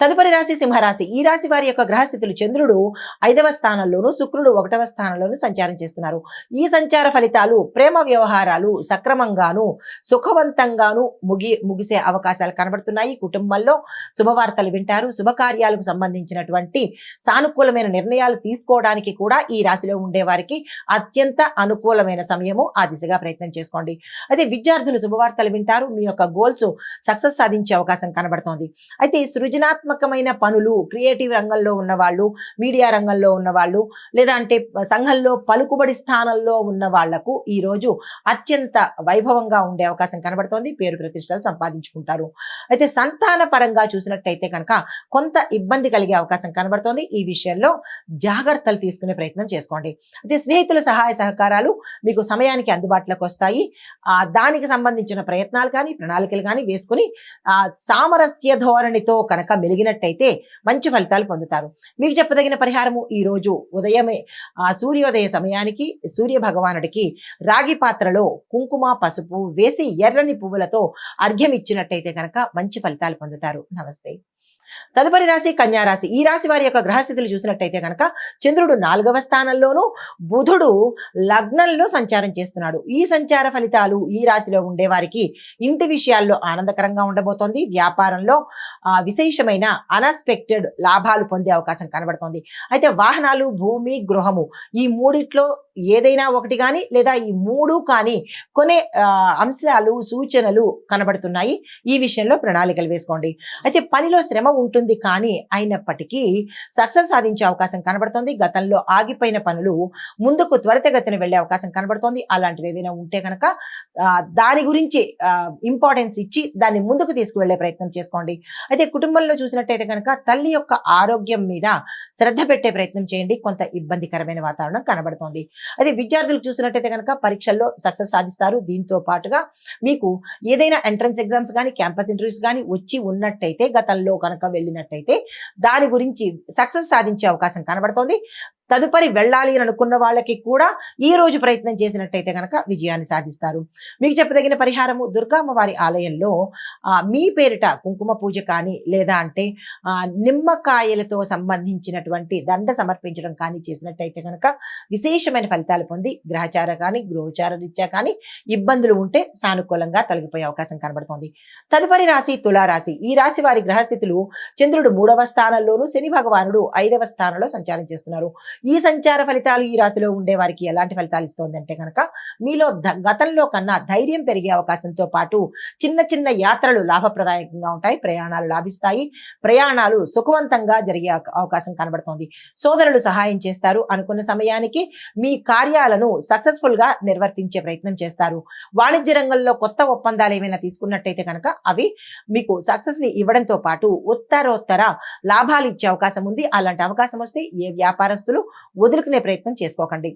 తదుపరి రాశి సింహరాశి. ఈ రాశి వారి యొక్క గ్రహస్థితులు చంద్రుడు 5వ స్థానంలోను, శుక్రుడు 1వ స్థానంలోను సంచారం చేస్తున్నారు. ఈ సంచార ఫలితాలు ప్రేమ వ్యవహారాలు సక్రమంగాను సుఖవంతంగాను ముగిసే అవకాశాలు కనబడుతున్నాయి. కుటుంబంలో శుభవార్తలు వింటారు. శుభకార్యాలకు సంబంధించినటువంటి సానుకూలమైన నిర్ణయాలు తీసుకోవడానికి కూడా ఈ రాశిలో ఉండే వారికి అత్యంత అనుకూలమైన సమయము. ఆ దిశగా ప్రయత్నం చేసుకోండి. అయితే విద్యార్థులు శుభవార్తలు వింటారు. మీ యొక్క గోల్స్ సక్సెస్ సాధించే అవకాశం కనబడుతోంది. అయితే సృజనాత్మకమైన పనులు, క్రియేటివ్ రంగంలో ఉన్నవాళ్ళు, మీడియా రంగంలో ఉన్నవాళ్ళు, లేదా అంటే సంఘంలో పలుకుబడి స్థానంలో ఉన్న వాళ్లకు ఈ రోజు అత్యంత వైభవంగా ఉండే అవకాశం కనబడుతోంది. పేరు ప్రతిష్టలు సంపాదించుకుంటారు. అయితే సంతాన పరంగా చూసినట్టయితే కనుక కొంత ఇబ్బంది కలిగే అవకాశం కనబడుతోంది. ఈ విషయంలో జాగ్రత్తలు తీసుకునే ప్రయత్నం చేసుకోండి. అయితే స్నేహితుల సహాయ సహకారాలు మీకు సమయానికి అందుబాటులోకి వస్తాయి. దానికి సంబంధించిన ప్రయత్నాలు కానీ ప్రణాళికలు కానీ వేసుకుని సామరస్య ధోరణితో కనుక మెలిగినట్టయితే మంచి ఫలితాలు పొందుతారు. మీకు చెప్పదగిన పరిహారము ఈ రోజు ఉదయమే సూర్యోదయ సమయానికి సూర్య భగవానుడికి రాగి పాత్రలో కుంకుమ పసుపు వేసి ఎర్రని పువ్వులతో అర్ఘ్యం ఇచ్చినట్టయితే కనుక మంచి ఫలితాలు పొందుతారు. నమస్తే. తదుపరి రాశి కన్యారాశి. ఈ రాశి వారి యొక్క గ్రహస్థితులు చూసినట్టయితే కనుక చంద్రుడు 4వ స్థానంలోను, బుధుడు లగ్నంలో సంచారం చేస్తున్నాడు. ఈ సంచార ఫలితాలు ఈ రాశిలో ఉండే వారికి ఇంటి విషయాల్లో ఆనందకరంగా ఉండబోతోంది. వ్యాపారంలో విశేషమైన అన్ఎక్స్పెక్టెడ్ లాభాలు పొందే అవకాశం కనబడుతోంది. అయితే వాహనాలు, భూమి, గృహము ఈ మూడిట్లో ఏదైనా ఒకటి కానీ లేదా ఈ మూడు కానీ కొనే అంశాలు సూచనలు కనబడుతున్నాయి. ఈ విషయంలో ప్రణాళికలు వేసుకోండి. అయితే పనిలో శ్రమ ఉంటుంది కానీ అయినప్పటికీ సక్సెస్ సాధించే అవకాశం కనబడుతోంది. గతంలో ఆగిపోయిన పనులు ముందుకు త్వరితగతిన వెళ్లే అవకాశం కనబడుతోంది. అలాంటివి ఏవైనా ఉంటే కనుక దాని గురించి ఇంపార్టెన్స్ ఇచ్చి దాన్ని ముందుకు తీసుకువెళ్లే ప్రయత్నం చేసుకోండి. అయితే కుటుంబంలో చూసినట్టయితే కనుక తల్లి యొక్క ఆరోగ్యం మీద శ్రద్ధ పెట్టే ప్రయత్నం చేయండి. కొంత ఇబ్బందికరమైన వాతావరణం కనబడుతోంది. అదే విద్యార్థులకు చూసినట్టయితే కనుక పరీక్షల్లో సక్సెస్ సాధిస్తారు. దీంతో పాటుగా మీకు ఏదైనా ఎంట్రన్స్ ఎగ్జామ్స్ కానీ క్యాంపస్ ఇంటర్వ్యూస్ కానీ వచ్చి ఉన్నట్టయితే గతంలో కనుక వెళ్ళినట్టయితే దాని గురించి సక్సెస్ సాధించే అవకాశం కనబడుతోంది. తదుపరి వెళ్ళాలి అని అనుకున్న వాళ్ళకి కూడా ఈ రోజు ప్రయత్నం చేసినట్టయితే కనుక విజయాన్ని సాధిస్తారు. మీకు చెప్పదగిన పరిహారము దుర్గామ్మవారి ఆలయంలో మీ పేరిట కుంకుమ పూజ కానీ లేదా అంటే నిమ్మకాయలతో సంబంధించినటువంటి దండ సమర్పించడం కానీ చేసినట్టయితే కనుక విశేషమైన ఫలితాలు పొంది గ్రహచార కానీ గృహచార రీత్యా కానీ ఇబ్బందులు ఉంటే సానుకూలంగా తొలగిపోయే అవకాశం కనబడుతోంది. తదుపరి రాశి తులారాశి. ఈ రాశి వారి గ్రహస్థితులు చంద్రుడు 3వ స్థానంలోను, శని భగవానుడు 5వ స్థానంలో సంచారం చేస్తున్నారు. ఈ సంచార ఫలితాలు ఈ రాశిలో ఉండే వారికి ఎలాంటి ఫలితాలు ఇస్తోందంటే కనుక మీలో గతంలో కన్నా ధైర్యం పెరిగే అవకాశంతో పాటు చిన్న చిన్న యాత్రలు లాభప్రదాయకంగా ఉంటాయి. ప్రయాణాలు లాభిస్తాయి. ప్రయాణాలు సుఖవంతంగా జరిగే అవకాశం కనబడుతోంది. సోదరులు సహాయం చేస్తారు. అనుకున్న సమయానికి మీ కార్యాలను సక్సెస్ఫుల్ గా నిర్వర్తించే ప్రయత్నం చేస్తారు. వాణిజ్య రంగంలో కొత్త ఒప్పందాలు ఏమైనా తీసుకున్నట్టయితే కనుక అవి మీకు సక్సెస్ ని ఇవ్వడంతో పాటు ఉత్తరోత్తర లాభాలు ఇచ్చే అవకాశం ఉంది. అలాంటి అవకాశం వస్తే ఏ వ్యాపారస్తులు వదులుకునే ప్రయత్నం చేసుకోకండి.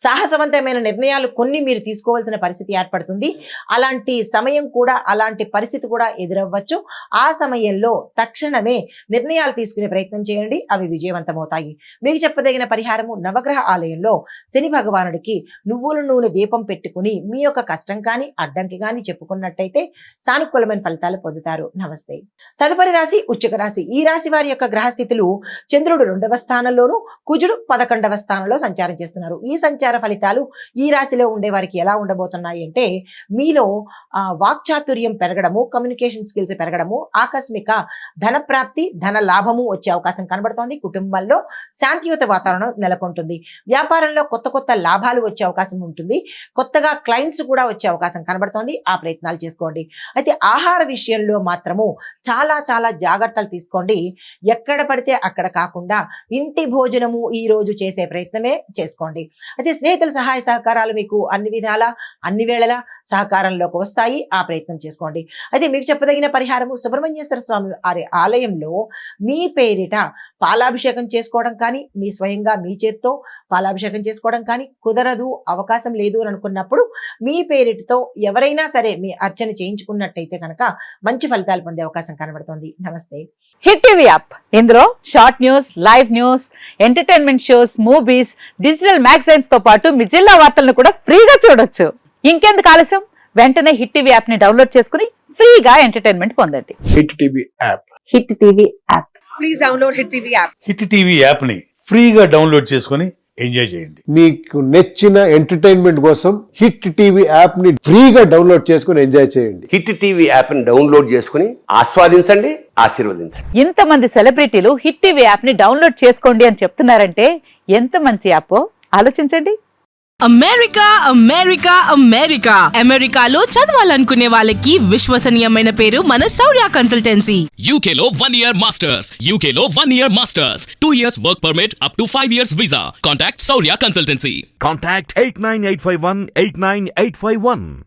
సాహసవంతమైన నిర్ణయాలు కొన్ని మీరు తీసుకోవాల్సిన పరిస్థితి ఏర్పడుతుంది. అలాంటి సమయం కూడా అలాంటి పరిస్థితి కూడా ఎదురవ్వచ్చు. ఆ సమయంలో తక్షణమే నిర్ణయాలు తీసుకునే ప్రయత్నం చేయండి. అవి విజయవంతమవుతాయి. మీకు చెప్పదగిన పరిహారము నవగ్రహ ఆలయంలో శని భగవానుడికి నువ్వుల నూనె దీపం పెట్టుకుని మీ యొక్క కష్టం కానీ అడ్డంకి కానీ చెప్పుకున్నట్టయితే సానుకూలమైన ఫలితాలు పొందుతారు. నమస్తే. తదుపరి రాశి వృశ్చిక రాశి. ఈ రాశి వారి యొక్క గ్రహస్థితులు చంద్రుడు 2వ స్థానంలోను, కుజుడు 11వ స్థానంలో సంచారం చేస్తున్నారు. ఈ సంచార ఫలితాలు ఈ రాశిలో ఉండే వారికి ఎలా ఉండబోతున్నాయి అంటే మీలో వాక్చాతుర్యం పెరగడము, కమ్యూనికేషన్ స్కిల్స్ పెరగడము, ఆకస్మిక ధన ప్రాప్తి, ధన లాభము వచ్చే అవకాశం కనబడుతోంది. కుటుంబంలో శాంతియుత వాతావరణం నెలకొంటుంది. వ్యాపారంలో కొత్త కొత్త లాభాలు వచ్చే అవకాశం ఉంటుంది. కొత్తగా క్లయింట్స్ కూడా వచ్చే అవకాశం కనబడుతోంది. ఆ ప్రయత్నాలు చేసుకోండి. అయితే ఆహార విషయంలో మాత్రము చాలా చాలా జాగ్రత్తలు తీసుకోండి. ఎక్కడ పడితే అక్కడ కాకుండా ఇంటి భోజనము ఈ రోజు చేసే ప్రయత్నమే చేసుకోండి. అయితే స్నేహితుల సహాయ సహకారాలు మీకు అన్ని విధాల అన్ని వేళలా సహకారంలోకి వస్తాయి. ఆ ప్రయత్నం చేసుకోండి. అయితే మీకు చెప్పదగిన పరిహారము సుబ్రహ్మణ్యేశ్వర స్వామి వారి ఆలయంలో మీ పేరిట పాలాభిషేకం చేసుకోవడం కానీ మీ స్వయంగా మీ చేత్తో పాలాభిషేకం చేసుకోవడం కానీ కుదరదు, అవకాశం లేదు అని అనుకున్నప్పుడు మీ పేరిటతో ఎవరైనా సరే మీ అర్చన చేయించుకున్నట్టయితే కనుక మంచి ఫలితాలు పొందే అవకాశం కనబడుతుంది. నమస్తే. హిట్ టీవీ యాప్ ఇందులో short news, live news, entertainment shows, movies, digital magazines తో పాటు మీ జిల్లా వార్తలను కూడా ఫ్రీగా చూడొచ్చు. ఇంకెందుకు ఆలస్యం, వెంటనే హిట్ టీవీ యాప్ ని డౌన్లోడ్ చేసుకుని ఫ్రీగా ఎంటర్టైన్మెంట్ పొందండి. Hit TV app. Hit TV app. Please download Hit TV app. Hit TV యాప్ని ఫ్రీగా డౌన్లోడ్ చేసుకొని ఎంజాయ్ చేయండి. మీకు నచ్చిన ఎంటర్టైన్మెంట్ కోసం హిట్ టీవీ యాప్ ని ఫ్రీగా డౌన్లోడ్ చేసుకుని ఎంజాయ్ చేయండి. హిట్ టీవీ యాప్ని డౌన్లోడ్ చేసుకుని ఆస్వాదించండి, ఆశీర్వదించండి. ఇంతమంది సెలబ్రిటీలు హిట్ టీవీ యాప్ ని డౌన్లోడ్ చేసుకోండి అని చెప్తున్నారంటే ఎంత మంచి యాప్ ఆలోచించండి. అమెరికా అమెరికా అమెరికా అమెరికాలో చదవాలనుకునే వాళ్ళకి విశ్వసనీయమైన పేరు మన శౌర్య consultancy. UK Law 1 Year Masters. UK Law 1 Year Masters. 2 years work permit up to 5 years visa. Contact Saurya Consultancy. Contact 89851 89851.